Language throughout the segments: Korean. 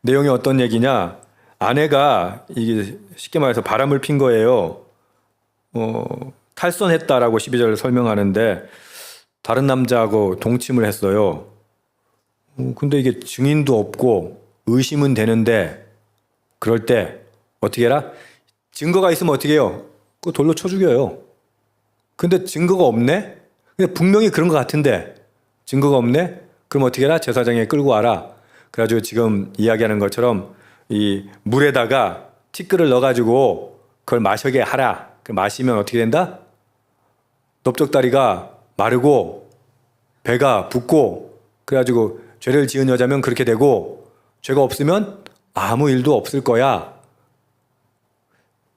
내용이 어떤 얘기냐? 아내가 이게 쉽게 말해서 바람을 핀 거예요. 탈선했다라고 12절을 설명하는데 다른 남자하고 동침을 했어요. 근데 이게 증인도 없고 의심은 되는데 그럴 때 어떻게 해라? 증거가 있으면 어떻게 해요? 그거 돌로 쳐 죽여요. 근데 증거가 없네? 근데 분명히 그런 것 같은데 증거가 없네? 그럼 어떻게 해라? 제사장에 끌고 와라. 그래가지고 지금 이야기하는 것처럼 이 물에다가 티끌을 넣어가지고 그걸 마시게 하라. 마시면 어떻게 된다? 넓적다리가 마르고 배가 붓고 그래가지고 죄를 지은 여자면 그렇게 되고 죄가 없으면 아무 일도 없을 거야.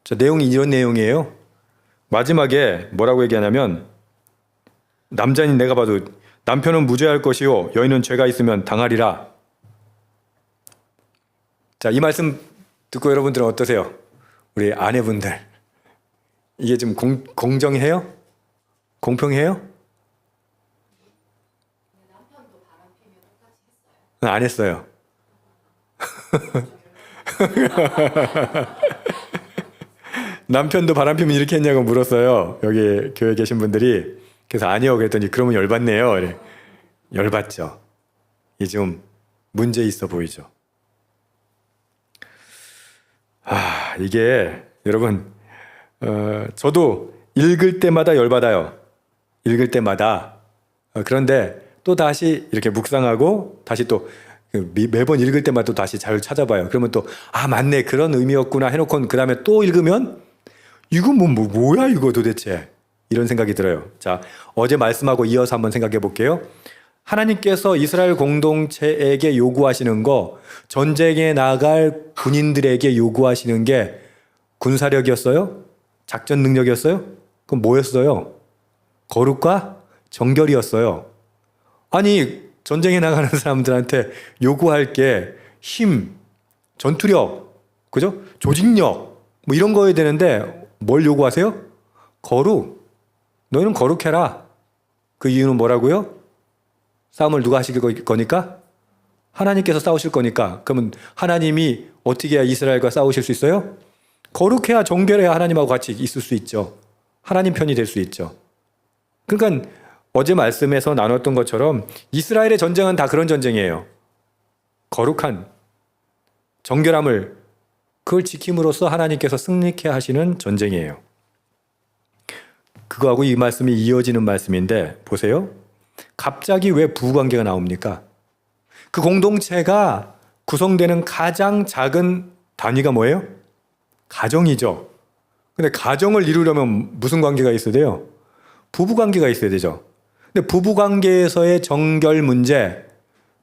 자, 내용이 이런 내용이에요. 마지막에 뭐라고 얘기하냐면 남자인 내가 봐도 남편은 무죄할 것이요 여인은 죄가 있으면 당하리라. 자, 이 말씀 듣고 여러분들은 어떠세요? 우리 아내분들 이게 좀 공정해요? 공평해요? 안 했어요. 남편도 바람피면 이렇게 했냐고 물었어요. 여기 교회에 계신 분들이. 그래서 아니요 그랬더니 그러면 열받네요. 그래. 열받죠. 이게 좀 문제 있어 보이죠. 이게 여러분 저도 읽을 때마다 열받아요. 읽을 때마다. 그런데 또 다시 이렇게 묵상하고 다시 또 매번 읽을 때마다 또 다시 잘 찾아봐요. 그러면 또 맞네 그런 의미였구나 해놓고 그 다음에 또 읽으면 이거 뭐야 이거 도대체 이런 생각이 들어요. 자, 어제 말씀하고 이어서 한번 생각해 볼게요. 하나님께서 이스라엘 공동체에게 요구하시는 거 전쟁에 나갈 군인들에게 요구하시는 게 군사력이었어요? 작전 능력이었어요? 그럼 뭐였어요? 거룩과 정결이었어요. 아니 전쟁에 나가는 사람들한테 요구할 게 힘, 전투력, 그죠? 조직력 뭐 이런 거여야 되는데 뭘 요구하세요? 거룩. 너희는 거룩해라. 그 이유는 뭐라고요? 싸움을 누가 하실 거니까? 하나님께서 싸우실 거니까. 그러면 하나님이 어떻게 해야 이스라엘과 싸우실 수 있어요? 거룩해야 정결해야 하나님하고 같이 있을 수 있죠. 하나님 편이 될 수 있죠. 그러니까 어제 말씀에서 나눴던 것처럼 이스라엘의 전쟁은 다 그런 전쟁이에요. 거룩한 정결함을 그걸 지킴으로써 하나님께서 승리케 하시는 전쟁이에요. 그거하고 이 말씀이 이어지는 말씀인데 보세요. 갑자기 왜 부부관계가 나옵니까? 그 공동체가 구성되는 가장 작은 단위가 뭐예요? 가정이죠. 근데 가정을 이루려면 무슨 관계가 있어야 돼요? 부부관계가 있어야 되죠. 근데 부부관계에서의 정결 문제,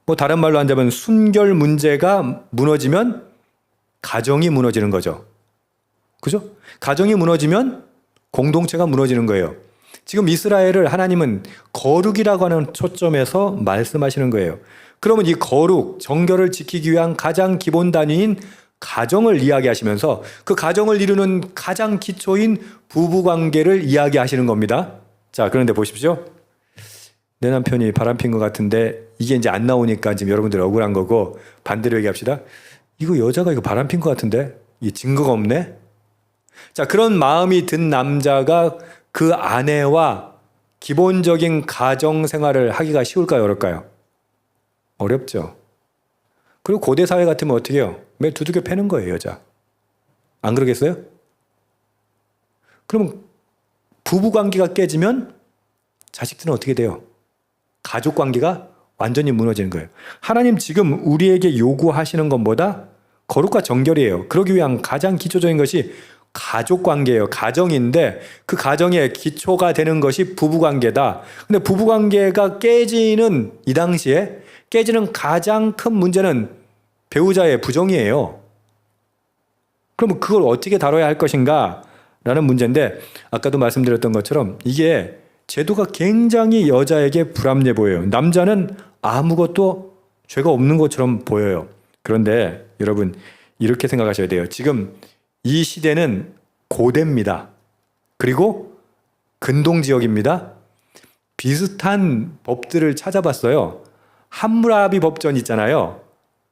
뭐 다른 말로 한자면 순결 문제가 무너지면 가정이 무너지는 거죠. 그죠? 가정이 무너지면 공동체가 무너지는 거예요. 지금 이스라엘을 하나님은 거룩이라고 하는 초점에서 말씀하시는 거예요. 그러면 이 거룩, 정결을 지키기 위한 가장 기본 단위인 가정을 이야기하시면서 그 가정을 이루는 가장 기초인 부부관계를 이야기하시는 겁니다. 자, 그런데 보십시오. 내 남편이 바람핀 것 같은데 이게 이제 안 나오니까 지금 여러분들 억울한 거고 반대로 얘기합시다. 이거 여자가 이거 바람핀 것 같은데 이 증거가 없네. 자, 그런 마음이 든 남자가 그 아내와 기본적인 가정 생활을 하기가 쉬울까요, 어떨까요? 어렵죠. 그리고 고대 사회 같으면 어떻게 해요? 매일 두들겨 패는 거예요, 여자. 안 그러겠어요? 그러면 부부 관계가 깨지면 자식들은 어떻게 돼요? 가족 관계가 완전히 무너지는 거예요. 하나님 지금 우리에게 요구하시는 것보다 거룩과 정결이에요. 그러기 위한 가장 기초적인 것이 가족 관계예요. 가정인데 그 가정의 기초가 되는 것이 부부 관계다. 근데 부부 관계가 깨지는 이 당시에 깨지는 가장 큰 문제는 배우자의 부정이에요. 그러면 그걸 어떻게 다뤄야 할 것인가? 라는 문제인데 아까도 말씀드렸던 것처럼 이게 제도가 굉장히 여자에게 불합리해 보여요. 남자는 아무것도 죄가 없는 것처럼 보여요. 그런데 여러분 이렇게 생각하셔야 돼요. 지금 이 시대는 고대입니다. 그리고 근동지역입니다. 비슷한 법들을 찾아봤어요. 함무라비 법전 있잖아요.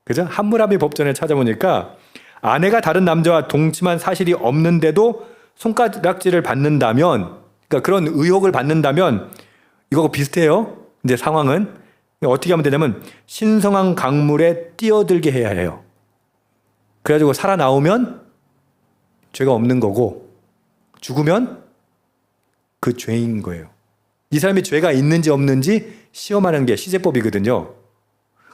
그죠? 함무라비 법전에 찾아보니까 아내가 다른 남자와 동침한 사실이 없는데도 손가락질을 받는다면, 그러니까 그런 의혹을 받는다면 이거 비슷해요. 이제 상황은 어떻게 하면 되냐면 신성한 강물에 뛰어들게 해야 해요. 그래가지고 살아나오면 죄가 없는 거고 죽으면 그 죄인 거예요. 이 사람이 죄가 있는지 없는지 시험하는 게 시제법이거든요.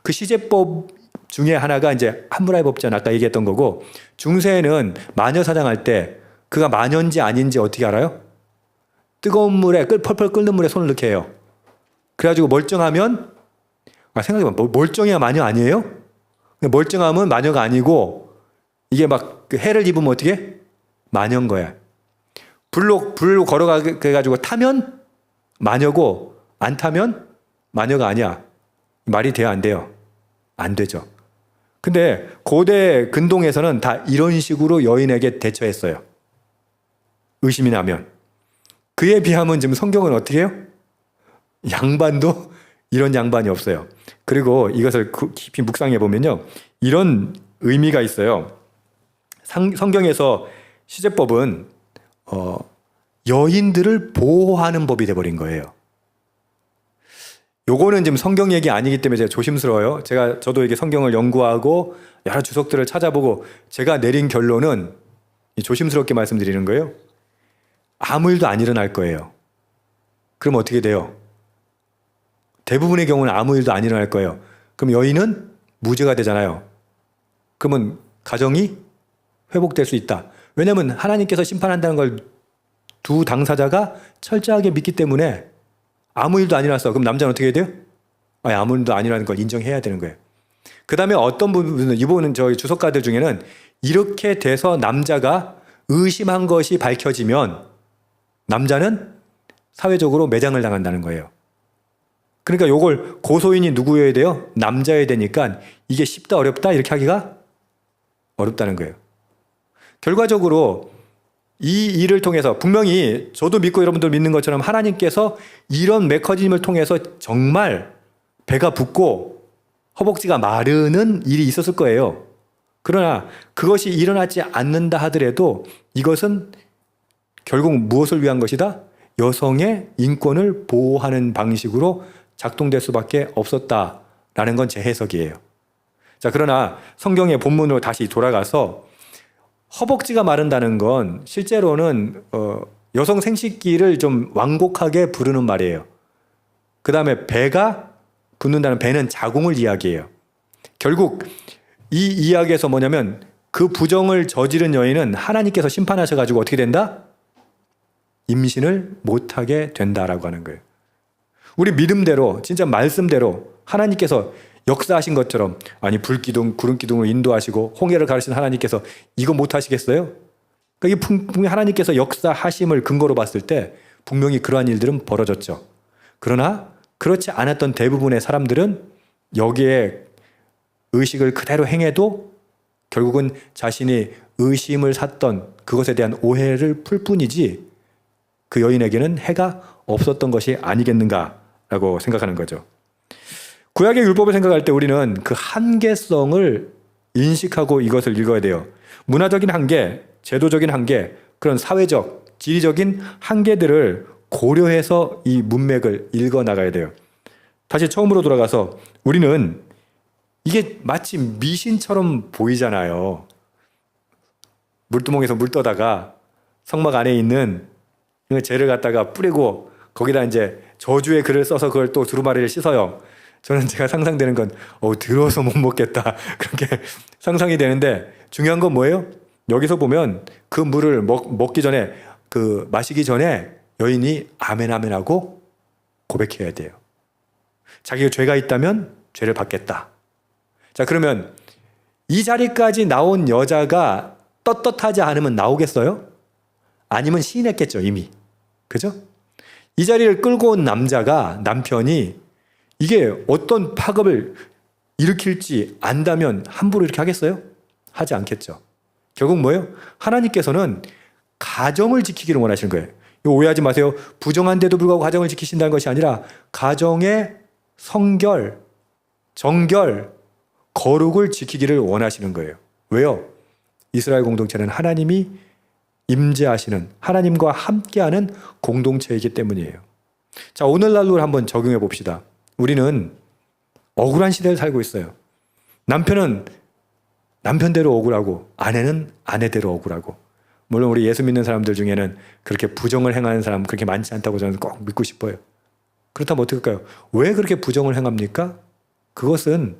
그 시제법 중에 하나가 이제 함무라비 법전 아까 얘기했던 거고, 중세에는 마녀 사냥할 때 그가 마녀인지 아닌지 어떻게 알아요? 뜨거운 물에 펄펄 끓는 물에 손을 넣게 해요. 그래가지고 멀쩡하면, 생각해보면 멀쩡해야 마녀 아니에요? 멀쩡하면 마녀가 아니고 이게 막 그 해를 입으면 어떻게? 마녀인 거야. 불로 걸어가게 해가지고 타면 마녀고 안 타면 마녀가 아니야. 말이 돼요, 안 돼요? 안 되죠. 근데 고대 근동에서는 다 이런 식으로 여인에게 대처했어요. 의심이 나면. 그에 비하면 지금 성경은 어떻게 해요? 양반도 이런 양반이 없어요. 그리고 이것을 깊이 묵상해 보면요, 이런 의미가 있어요. 성경에서 시제법은 여인들을 보호하는 법이 돼버린 거예요. 요거는 지금 성경 얘기 아니기 때문에 제가 조심스러워요. 저도 이게 성경을 연구하고 여러 주석들을 찾아보고 제가 내린 결론은 조심스럽게 말씀드리는 거예요. 아무 일도 안 일어날 거예요. 그럼 어떻게 돼요? 대부분의 경우는 아무 일도 안 일어날 거예요. 그럼 여인은 무죄가 되잖아요. 그러면 가정이 회복될 수 있다. 왜냐하면 하나님께서 심판한다는 걸 두 당사자가 철저하게 믿기 때문에 아무 일도 안 일어났어. 그럼 남자는 어떻게 해야 돼요? 아무 일도 안 일어나는 걸 인정해야 되는 거예요. 그 다음에 어떤 부분은, 이분은 저희 주석가들 중에는 이렇게 돼서 남자가 의심한 것이 밝혀지면 남자는 사회적으로 매장을 당한다는 거예요. 그러니까 요걸 고소인이 누구여야 돼요? 남자여야 되니까 이게 쉽다 어렵다 이렇게 하기가 어렵다는 거예요. 결과적으로 이 일을 통해서 분명히 저도 믿고 여러분들 믿는 것처럼 하나님께서 이런 메커니즘을 통해서 정말 배가 붓고 허벅지가 마르는 일이 있었을 거예요. 그러나 그것이 일어나지 않는다 하더라도 이것은 결국 무엇을 위한 것이다? 여성의 인권을 보호하는 방식으로 작동될 수밖에 없었다라는 건 제 해석이에요. 자, 그러나 성경의 본문으로 다시 돌아가서 허벅지가 마른다는 건 실제로는 여성 생식기를 좀 완곡하게 부르는 말이에요. 그 다음에 배가 붓는다는 배는 자궁을 이야기해요. 결국 이 이야기에서 뭐냐면 그 부정을 저지른 여인은 하나님께서 심판하셔가지고 어떻게 된다? 임신을 못하게 된다라고 하는 거예요. 우리 믿음대로 진짜 말씀대로 하나님께서 역사하신 것처럼, 아니 불기둥 구름기둥으로 인도하시고 홍해를 가르신 하나님께서 이거 못하시겠어요? 그러니까 분명히 하나님께서 역사하심을 근거로 봤을 때 분명히 그러한 일들은 벌어졌죠. 그러나 그렇지 않았던 대부분의 사람들은 여기에 의식을 그대로 행해도 결국은 자신이 의심을 샀던 그것에 대한 오해를 풀 뿐이지 그 여인에게는 해가 없었던 것이 아니겠는가라고 생각하는 거죠. 구약의 율법을 생각할 때 우리는 그 한계성을 인식하고 이것을 읽어야 돼요. 문화적인 한계, 제도적인 한계, 그런 사회적, 지리적인 한계들을 고려해서 이 문맥을 읽어 나가야 돼요. 다시 처음으로 돌아가서 우리는 이게 마치 미신처럼 보이잖아요. 물두멍에서 물 떠다가 성막 안에 있는 재를 갖다가 뿌리고 거기다 이제 저주의 글을 써서 그걸 또 두루마리를 씻어요. 저는 제가 상상되는 건 더러워서 못 먹겠다 그렇게 상상이 되는데, 중요한 건 뭐예요? 여기서 보면 그 물을 먹기 전에, 그 마시기 전에 여인이 아멘 아멘 하고 고백해야 돼요. 자기가 죄가 있다면 죄를 받겠다. 자, 그러면 이 자리까지 나온 여자가 떳떳하지 않으면 나오겠어요? 아니면 시인했겠죠, 이미. 그죠? 이 자리를 끌고 온 남편이 이게 어떤 파급을 일으킬지 안다면 함부로 이렇게 하겠어요? 하지 않겠죠. 결국 뭐예요? 하나님께서는 가정을 지키기를 원하시는 거예요. 이거 오해하지 마세요. 부정한데도 불구하고 가정을 지키신다는 것이 아니라 가정의 성결, 정결, 거룩을 지키기를 원하시는 거예요. 왜요? 이스라엘 공동체는 하나님이 임재하시는, 하나님과 함께하는 공동체이기 때문이에요. 자, 오늘날로 한번 적용해 봅시다. 우리는 억울한 시대를 살고 있어요. 남편은 남편대로 억울하고 아내는 아내대로 억울하고, 물론 우리 예수 믿는 사람들 중에는 그렇게 부정을 행하는 사람 그렇게 많지 않다고 저는 꼭 믿고 싶어요. 그렇다면 어떡할까요? 왜 그렇게 부정을 행합니까? 그것은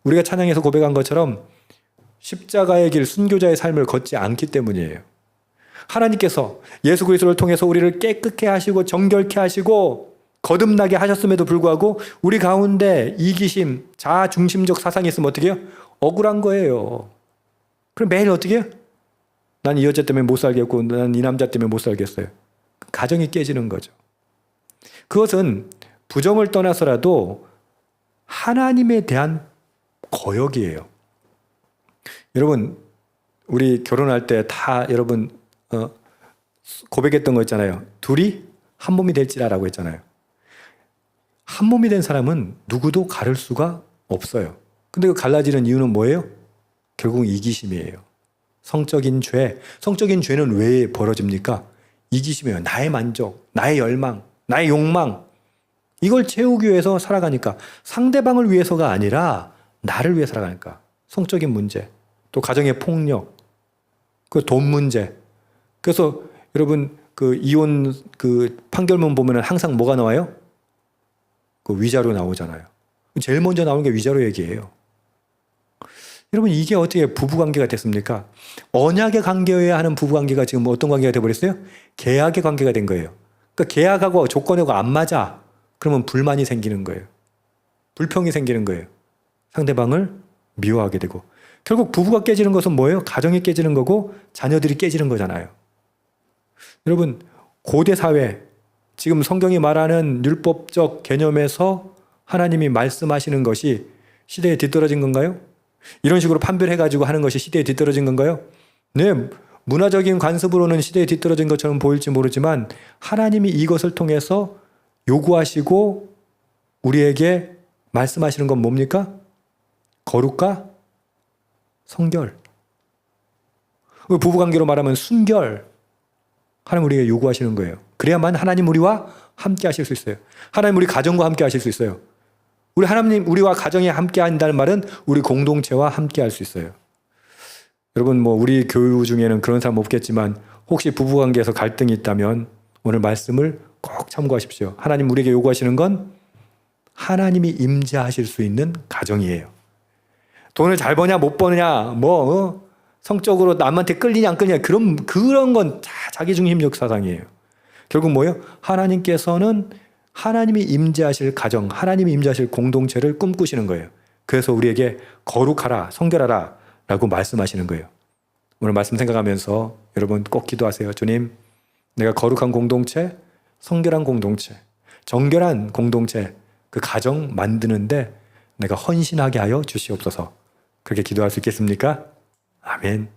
우리가 찬양에서 고백한 것처럼 십자가의 길, 순교자의 삶을 걷지 않기 때문이에요. 하나님께서 예수 그리스도를 통해서 우리를 깨끗게 하시고 정결케 하시고 거듭나게 하셨음에도 불구하고 우리 가운데 이기심, 자아중심적 사상이 있으면 어떻게 해요? 억울한 거예요. 그럼 매일 어떻게 해요? 난 이 여자 때문에 못 살겠고 난 이 남자 때문에 못 살겠어요. 가정이 깨지는 거죠. 그것은 부정을 떠나서라도 하나님에 대한 거역이에요. 여러분, 우리 결혼할 때 다 여러분 고백했던 거 있잖아요. 둘이 한 몸이 될지라라고 했잖아요. 한 몸이 된 사람은 누구도 가를 수가 없어요. 근데 그 갈라지는 이유는 뭐예요? 결국 이기심이에요. 성적인 죄는 왜 벌어집니까? 이기심이에요. 나의 만족, 나의 열망, 나의 욕망, 이걸 채우기 위해서 살아가니까, 상대방을 위해서가 아니라 나를 위해 살아가니까. 성적인 문제, 또 가정의 폭력, 그 돈 문제. 그래서 여러분 그 이혼 그 판결문 보면은 항상 뭐가 나와요? 그 위자료 나오잖아요. 제일 먼저 나오는 게 위자료 얘기예요. 여러분, 이게 어떻게 부부관계가 됐습니까? 언약의 관계여야 하는 부부관계가 지금 어떤 관계가 돼버렸어요? 계약의 관계가 된 거예요. 그러니까 계약하고 조건하고 안 맞아. 그러면 불만이 생기는 거예요. 불평이 생기는 거예요. 상대방을 미워하게 되고. 결국 부부가 깨지는 것은 뭐예요? 가정이 깨지는 거고 자녀들이 깨지는 거잖아요. 여러분, 고대 사회, 지금 성경이 말하는 율법적 개념에서 하나님이 말씀하시는 것이 시대에 뒤떨어진 건가요? 이런 식으로 판별해가지고 하는 것이 시대에 뒤떨어진 건가요? 네, 문화적인 관습으로는 시대에 뒤떨어진 것처럼 보일지 모르지만 하나님이 이것을 통해서 요구하시고 우리에게 말씀하시는 건 뭡니까? 거룩과 성결. 부부관계로 말하면 순결. 하나님 우리에게 요구하시는 거예요. 그래야만 하나님 우리와 함께 하실 수 있어요. 하나님 우리 가정과 함께 하실 수 있어요. 우리 하나님 우리와 가정이 함께 한다는 말은 우리 공동체와 함께 할 수 있어요. 여러분, 뭐 우리 교우 중에는 그런 사람 없겠지만 혹시 부부관계에서 갈등이 있다면 오늘 말씀을 꼭 참고하십시오. 하나님 우리에게 요구하시는 건 하나님이 임재하실 수 있는 가정이에요. 돈을 잘 버냐 못 버냐, 성적으로 남한테 끌리냐 안 끌리냐, 그런 건 다 자기중심적 사상이에요. 결국 뭐예요? 하나님께서는 하나님이 임재하실 가정, 하나님이 임재하실 공동체를 꿈꾸시는 거예요. 그래서 우리에게 거룩하라, 성결하라 라고 말씀하시는 거예요. 오늘 말씀 생각하면서 여러분 꼭 기도하세요. 주님, 내가 거룩한 공동체, 성결한 공동체, 정결한 공동체, 그 가정 만드는데 내가 헌신하게 하여 주시옵소서. 그렇게 기도할 수 있겠습니까? 아멘.